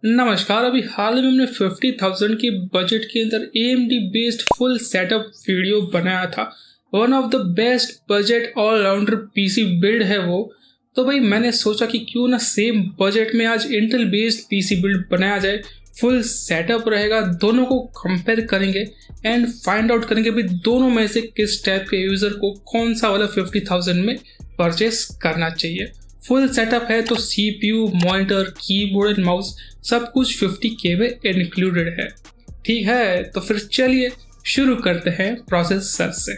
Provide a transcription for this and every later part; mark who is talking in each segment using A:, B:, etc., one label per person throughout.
A: नमस्कार। अभी हाल में हमने 50,000 की बजट के अंदर AMD based full setup video बनाया था। One of the best budget all rounder PC build है वो। तो भाई मैंने सोचा कि क्यों ना सेम बजट में आज इंटेल बेस्ड पीसी बिल्ड बनाया जाए। फुल सेटअप रहेगा, दोनों को कंपेयर करेंगे एंड फाइंड आउट करेंगे भी दोनों में से किस टाइप के यूज़र को कौन सा वाला 50,000 में परचेस करना चाहिए। फुल सेटअप है तो CPU, monitor, keyboard and mouse सब कुछ 50K में इंक्लूडेड है। ठीक है, तो फिर चलिए शुरू करते हैं प्रोसेसर से।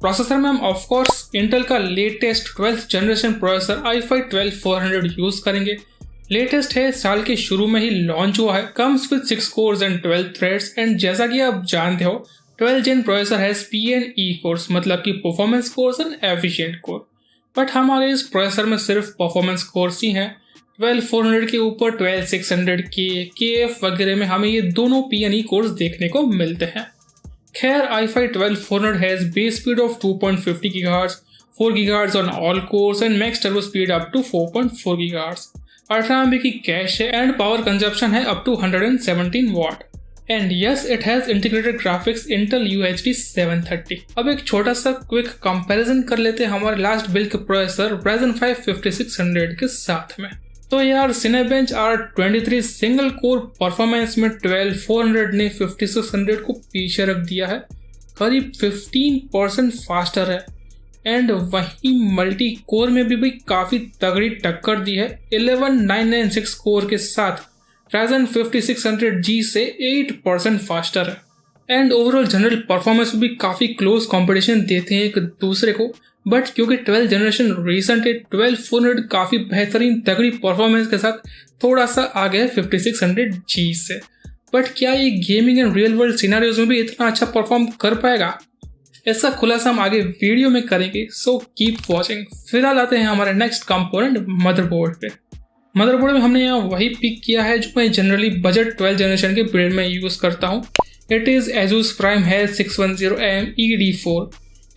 A: प्रोसेसर में हम ऑफ कोर्स इंटेल का latest 12th generation processor i5 12400 use करेंगे। लेटेस्ट है, साल के शुरू में ही लॉन्च हुआ है। Comes with 6 course and 12 threads and जैसा कि आप जानते हो 12 जेन प्रोसेसर है PNE कोर्स, मतलब कि performance course and efficient core. But हमारे इस प्रोसेसर में सिर्फ परफॉर्मेंस कोर्स ही हैं। 12400 के ऊपर 12600K, KF वगैरह में हमें ये दोनों PNE कोर्स देखने को मिलते हैं। खैर, i5 12400 has base speed of 2.50 GHz, 4 GHz on all cores and max turbo speed up to 4.4 GHz। 18 MB की कैश है एंड पावर कंजप्शन है up to 117 watt. And yes, it has integrated graphics Intel UHD 730। अब एक छोटा सा quick comparison कर लेते हैं हमारे लास्ट बिल्ड के प्रोसेसर Ryzen 5 5600 के साथ में। तो यार Cinebench R23 single core performance में 12400 ने 5600 को पीछे रख दिया है, करीब 15% फास्टर है। एंड वहीं मल्टी कोर में भी भाई काफी तगड़ी टक्कर दी है। 11996 कोर के साथ Ryzen 5600G से 8% फास्टर है। एंड ओवरऑल जनरल परफॉर्मेंस भी काफी क्लोज कंपटीशन देते हैं एक दूसरे को। बट क्योंकि 12 जनरेशन रिसेंट है, 12400 काफी बेहतरीन तगड़ी परफॉर्मेंस के साथ थोड़ा सा आगे है 5600G से। बट क्या ये gaming and real world scenarios में भी इतना अच्छा परफॉर्म कर पाएगा? ऐसा खुलासा हम आगे वीडियो में करेंगे, सो कीप वॉचिंग। फिलहाल आते हैं हमारे नेक्स्ट कंपोनेंट मदरबोर्ड पे। मदरबोर्ड में हमने यहाँ वही पिक किया है जो मैं जनरली बजट 12 जनरेशन के बिल्ड में यूज करता हूँ। It is Asus Prime Health 610M ED4।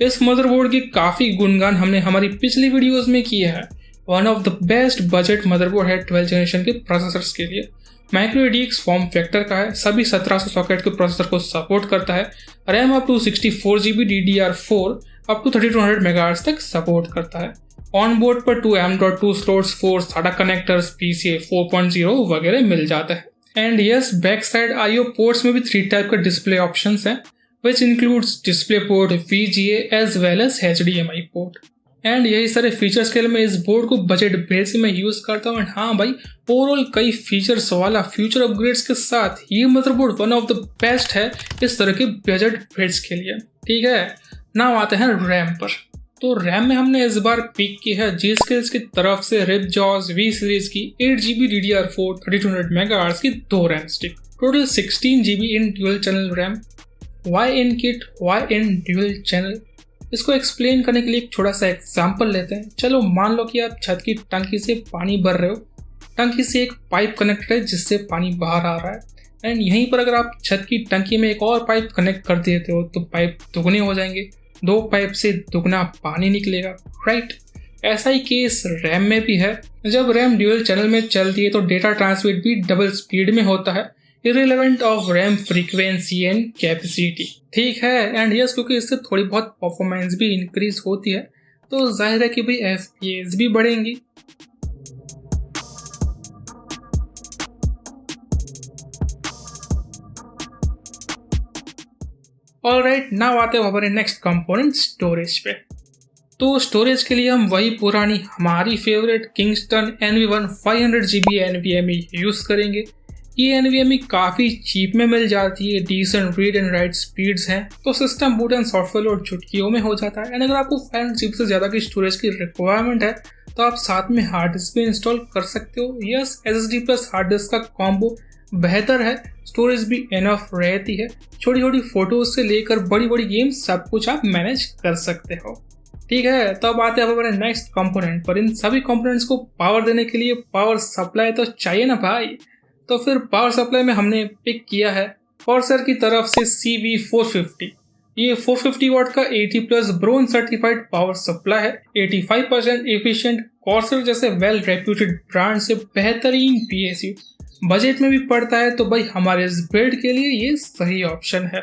A: इस मदरबोर्ड की काफी गुणगान हमने हमारी पिछली वीडियोस में किए हैं। One of the best budget motherboard है 12 जनरेशन के प्रोसेसर्स के लिए। माइक्रो ATX फॉर्म फैक्टर का है, सभी 1700 सॉकेट के प्रोसेसर को सपोर्ट करता है। RAM up to 64GB DDR4 up to 3200 MHz तक सपोर्ट करता है। ऑन बोर्ड पर 2 M.2 slots, 4 SATA connectors, PCIe 4.0 वगैरह मिल जाता है। And yes, back side IO ports में भी 3 टाइप का डिस्प्ले ऑप्शंस हैं, which includes DisplayPort, VGA as well as HDMI port. And यही सारे फीचर्स के लिए मैं इस बोर्ड को बजट बेस से मैं यूज करता हूँ। एंड हाँ भाई, ओवरऑल कई फीचर्स वाला फ्यूचर अपग्रेड्स के साथ ये motherboard one of the best है इस तरह के बजट बिल्ड्स के लिए। ठीक है, नाउ आते हैं रैम पर। तो रैम में हमने इस बार पिक की है G-Skills की तरफ से Ripjaws V सीरीज की 8GB DDR4 3200 MHz की 2 RAM stick. Total 16GB in dual channel RAM. Why in kit, why in dual channel? इसको एक्सप्लेन करने के लिए एक छोटा सा एग्जांपल लेते हैं। चलो मान लो कि आप छत की टंकी से पानी भर रहे हो। टंकी से एक पाइप कनेक्टेड है जिससे पानी बाहर आ रहा है। एंड यहीं पर अगर आप छत की टंकी में एक और पाइप कनेक्ट कर देते हो तो पाइप दुगने हो जाएंगे। 2 पाइप से दुगना पानी निकलेगा, राइट? ऐसा ही केस रैम में भी है। जब रैम ड्यूअल चैनल में चलती है तो डेटा ट्रांसमिट भी डबल स्पीड में होता है, irrelevant of RAM frequency and capacity। ठीक है, एंड यस, क्योंकि इससे थोड़ी बहुत परफॉर्मेंस भी इंक्रीज होती है तो जाहिर है कि भाई FPS भी बढ़ेंगी। ऑलराइट, नाउ आते हैं हमारे नेक्स्ट कंपोनेंट स्टोरेज पे। तो स्टोरेज के लिए हम वही पुरानी हमारी favourite Kingston NV1 500GB NVMe use करेंगे। ये NVMe काफ़ी चीप में मिल जाती है, decent read and write speeds हैं, तो system boot and software load चुटकियों में हो जाता है। एंड अगर आपको 500GB से ज़्यादा की स्टोरेज की रिक्वायरमेंट है तो आप साथ में हार्ड डिस्क भी इंस्टॉल कर सकते हो। Yes, SSD plus hard disk का कॉम्बो बेहतर है, स्टोरेज भी इनफ रहती है। छोटी छोटी फोटोज से लेकर बड़ी बड़ी गेम्स सब कुछ आप मैनेज कर सकते हो। ठीक है, तो अब आते हैं हमारे नेक्स्ट कंपोनेंट पर। इन सभी कंपोनेंट्स को पावर देने के लिए पावर सप्लाई तो चाहिए ना भाई। तो फिर पावर सप्लाई में हमने पिक किया है Corsair की तरफ से CV450। ये 450 वाट का 80 plus bronze certified power supply है। 85% एफिशिएंट Corsair जैसे वेल रेप्यूटेड ब्रांड से बेहतरीन PSU बजट में भी पड़ता है, तो भाई हमारे इस बिल्ड के लिए ये सही ऑप्शन है।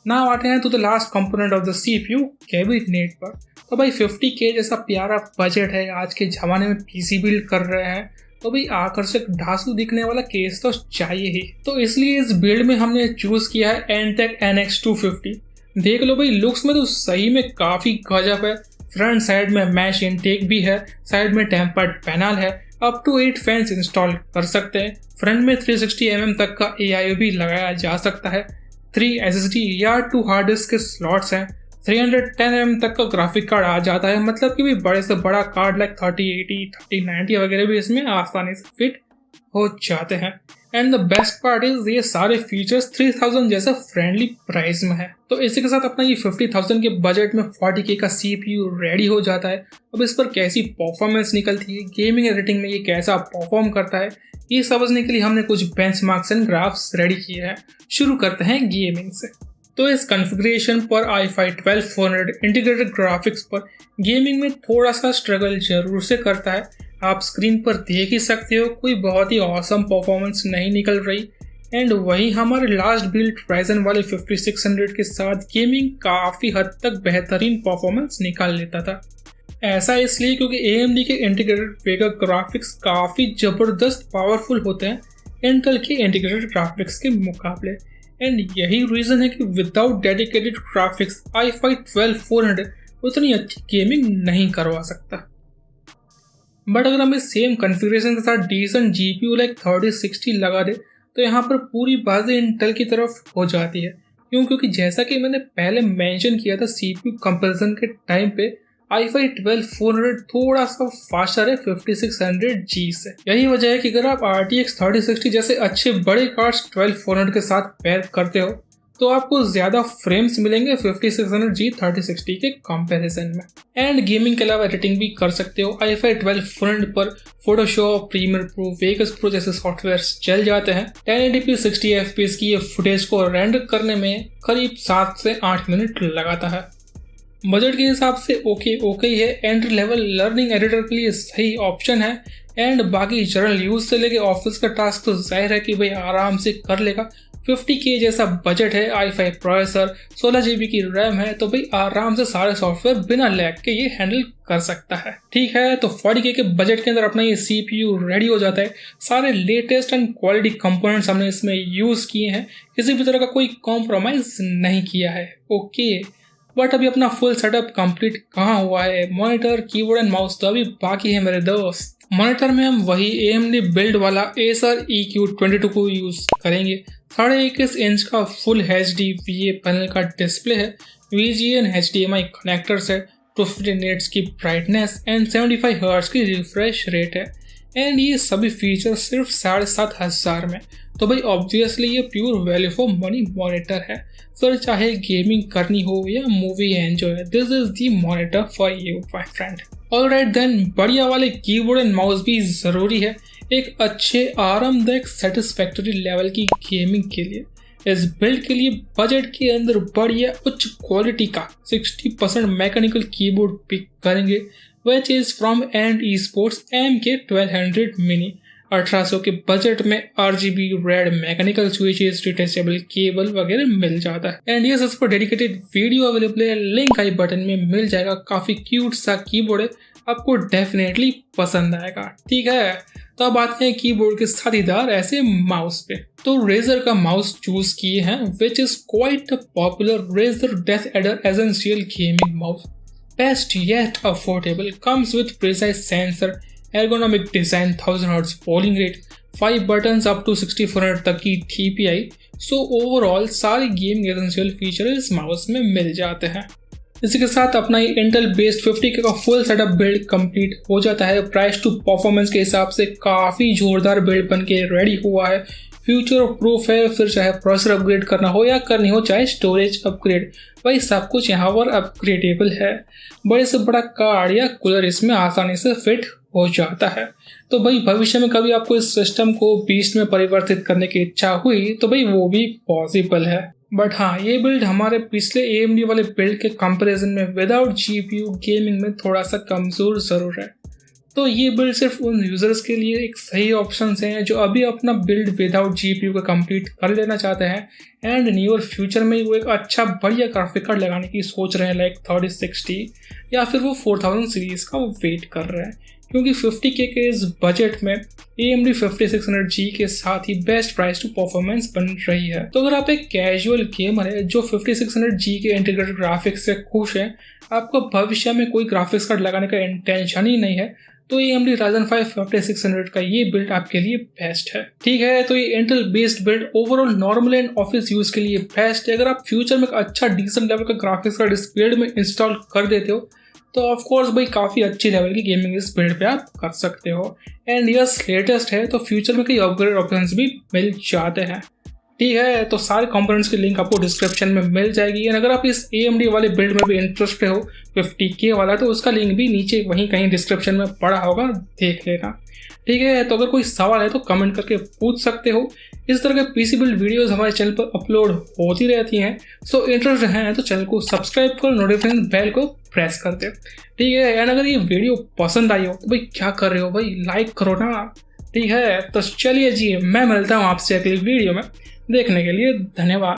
A: नाउ आते हैं तो the last component of the CPU, cabinet पर। तो भाई 50K जैसा प्यारा बजट है, आज के ज़माने में PC बिल्ड कर रहे हैं, तो भाई आकर्षक ढांसू दिखने वाला केस तो चाहिए ही। तो इसलिए इस बिल्ड में हमने चूज़ किया है Antec NX 250। देख लो भाई, लुक्स में तो सही में काफ़ी गजब है। फ्रंट साइड में मैश इनटेक भी है, साइड में टेम्पर्ड पैनल है, अप टू 8 फैंस इंस्टॉल कर सकते हैं। फ्रंट में 360 तक का AIO भी लगाया जा सकता है। 3 SSD या 2 हार्ड डिस्क के स्लॉट्स हैं। 310 तक का ग्राफिक कार्ड आ जाता है, मतलब कि भी बड़े से बड़ा कार्ड लाइक 3080, 3090 वगैरह भी इसमें आसानी से फिट हो जाते हैं। And the best part is ये सारे फीचर्स 3000 जैसा फ्रेंडली प्राइस में है। तो इसी के साथ अपना ये 50,000 के बजट में 40K का CPU रेडी हो जाता है। अब इस पर कैसी परफॉर्मेंस निकलती है, गेमिंग रेटिंग में ये कैसा परफॉर्म करता है, ये समझने के लिए हमने कुछ बेंचमार्क्स एंड ग्राफ्स रेडी किए हैं। शुरू करते हैं गेमिंग से। तो इस कॉन्फ़िगरेशन पर i5 12400 इंटीग्रेटेड ग्राफिक्स पर गेमिंग में थोड़ा सा स्ट्रगल जरूर से करता है। आप स्क्रीन पर देख ही सकते हो, कोई बहुत ही ऑसम परफॉर्मेंस नहीं निकल रही। एंड वहीं हमारे लास्ट बिल्ड Ryzen वाले 5600 के साथ गेमिंग काफ़ी हद तक बेहतरीन परफॉर्मेंस निकाल लेता था। ऐसा इसलिए क्योंकि AMD के इंटीग्रेटेड वेगा ग्राफिक्स काफ़ी ज़बरदस्त पावरफुल होते हैं इंटेल के इंटीग्रेटेड ग्राफिक्स के मुकाबले। एंड यही रीज़न है कि विदाउट डेडिकेटेड ग्राफिक्स i5 12400 उतनी अच्छी गेमिंग नहीं करवा सकता। बट अगर हम इस सेम कॉन्फ़िगरेशन के साथ डिसेंट GPU लाइक 3060 लगा दे तो यहाँ पर पूरी बाजी इंटेल की तरफ हो जाती है। क्यों? क्योंकि जैसा कि मैंने पहले मेंशन किया था, CPU कंपैरिजन के टाइम पे i5 12400 थोड़ा सा फास्टर है 5600G से। यही वजह है कि अगर आप RTX 3060 जैसे अच्छे बड़े कार्ड्स 12400 के साथ पेयर करते हो तो आपको ज़्यादा फ्रेम्स मिलेंगे 5600G 3060 के कंपैरिजन में। एंड गेमिंग के अलावा एडिटिंग भी कर सकते हो। i5 12400 पर Photoshop, Premiere Pro, Vegas Pro जैसे सॉफ्टवेयर चल जाते हैं। 1080p 60 FPS की ये फुटेज को रेंडर करने में करीब 7 से 8 मिनट लगाता है। बजट के हिसाब से ओके ही है। एंट्री लेवल लर्निंग एडिटर के लिए सही ऑप्शन है। एंड बाकी जनरल यूज से लेके ऑफिस का टास्क तो जाहिर है कि भाई आराम से कर लेगा। 50K जैसा बजट है, i5 प्रोसेसर, 16GB की रैम है, तो भाई आराम से सारे सॉफ्टवेयर बिना लैग के ये हैंडल कर सकता है। ठीक है, तो 40K के बजट के अंदर अपना ये CPU रेडी हो जाता है। सारे लेटेस्ट एंड क्वालिटी कंपोनेंट्स हमने इसमें यूज किए हैं, किसी भी तरह का कोई कॉम्प्रोमाइज नहीं किया है। ओके, बट अभी अपना फुल सेटअप कंप्लीट कहाँ हुआ है? मॉनिटर, कीबोर्ड एंड माउस तो अभी बाकी है मेरे दोस्त। मॉनिटर में हम वही AMD बिल्ड वाला Acer EQ22 को यूज करेंगे। 21.5 इंच का फुल HD VA पैनल का डिस्प्ले है, VGA HDMI कनेक्टर्स है, 250 निट्स की ब्राइटनेस एंड 75 हर्ट्ज की रिफ्रेश रेट है। एंड ये सभी फीचर्स सिर्फ 7500 में। तो भाई ऑब्वियसली ये pure value for money monitor है। फिर चाहे गेमिंग करनी हो या movie enjoy, this is the monitor for you my friend. Alright then, बढ़िया वाले कीबोर्ड एंड माउस भी ज़रूरी है एक अच्छे आरामदायक सेटिस्फैक्टरी लेवल की गेमिंग के लिए। इस बिल्ड के लिए बजट के अंदर बढ़िया उच्च क्वालिटी का 60% मैकेनिकल कीबोर्ड पिक करेंगे, which is from and esports MK1200 mini। 1800 के बजट में RGB red mechanical switches, detachable cable वगैरह मिल जाता है। एंड ये इस पर डेडिकेटेड वीडियो अवेलेबल है, लिंक आई बटन में मिल जाएगा। काफी क्यूट सा कीबोर्ड है, आपको डेफिनेटली पसंद आएगा। ठीक है, तो अब आते हैं कीबोर्ड के साथीदार ऐसे माउस पे। तो Razer का माउस चूज किए हैं, which is quite popular Razer Death Adder Essential Gaming Mouse। Best yet affordable, comes with precise sensor, ergonomic design, 1000 Hz polling rate, 5 buttons up to 6400 तक की DPI। सो ओवरऑल सारे gaming essential feature इस mouse में मिल जाते हैं। इसी के साथ अपना ये इंटेल बेस्ड 50K का फुल सेटअप बिल्ड कंप्लीट हो जाता है। प्राइस टू परफॉर्मेंस के हिसाब से काफ़ी जोरदार बिल्ड बन के रेडी हुआ है, फ्यूचर प्रूफ है। फिर चाहे प्रोसेसर अपग्रेड करना हो या करनी हो चाहे स्टोरेज अपग्रेड, भाई सब कुछ यहाँ पर अपग्रेडेबल है। बड़े से बड़ा कार्ड या कूलर इसमें आसानी से फिट हो जाता है। तो भाई भविष्य में कभी आपको इस सिस्टम को बीस्ट में परिवर्तित करने की इच्छा हुई तो भाई वो भी पॉसिबल है। बट हाँ, ये बिल्ड हमारे पिछले AMD वाले बिल्ड के कंपैरिजन में विदाउट GPU गेमिंग में थोड़ा सा कमज़ोर ज़रूर है। तो ये बिल्ड सिर्फ उन यूज़र्स के लिए एक सही ऑप्शन हैं जो अभी अपना बिल्ड विदाउट GPU का कंप्लीट कर लेना चाहते हैं एंड नियर फ्यूचर में वो एक अच्छा बढ़िया ग्राफिक कार्ड लगाने की सोच रहे हैं, लाइक 3060 या फिर वो 4000 सीरीज़ का वो वेट कर रहे हैं, क्योंकि 50K के इस बजट में AMD 5600G के साथ ही बेस्ट प्राइस टू परफॉर्मेंस बन रही है। तो अगर आप एक कैजुअल गेमर है जो 5600G के इंटीग्रेटेड ग्राफिक्स से खुश है, आपको भविष्य में कोई ग्राफिक्स कार्ड लगाने का इंटेंशन ही नहीं है, तो AMD Ryzen 5 5600 का ये बिल्ड आपके लिए बेस्ट है। ठीक है, तो ये Intel based build overall normal and office use के लिए बेस्ट है। अगर आप फ्यूचर में एक अच्छा डिसेंट लेवल का ग्राफिक्स कार्ड इस बिल्ड में इंस्टॉल कर देते हो तो ऑफ कोर्स भाई काफ़ी अच्छी लेवल की गेमिंग इस बिल्ड पे आप कर सकते हो। एंड यस लेटेस्ट है तो फ्यूचर में कई अपग्रेड ऑप्शंस भी मिल जाते हैं। ठीक है, तो सारे कंपोनेंट्स की लिंक आपको डिस्क्रिप्शन में मिल जाएगी। एंड अगर आप इस AMD वाले बिल्ड में भी इंटरेस्टेड हो 50K वाला, तो उसका लिंक भी नीचे वहीं कहीं डिस्क्रिप्शन में पड़ा होगा, देख लेना। ठीक है, तो अगर कोई सवाल है तो कमेंट करके पूछ सकते हो। इस तरह के PC बिल्ड वीडियोस हमारे चैनल पर अपलोड होती रहती हैं, सो इंटरेस्ट हैं तो चैनल को सब्सक्राइब करो, नोटिफिकेशन बेल को प्रेस कर दे। ठीक है, एंड अगर ये वीडियो पसंद आई हो तो भाई क्या कर रहे हो भाई, लाइक करो ना। ठीक है, तो चलिए जी, मैं मिलता हूँ आपसे अगली वीडियो में। देखने के लिए धन्यवाद।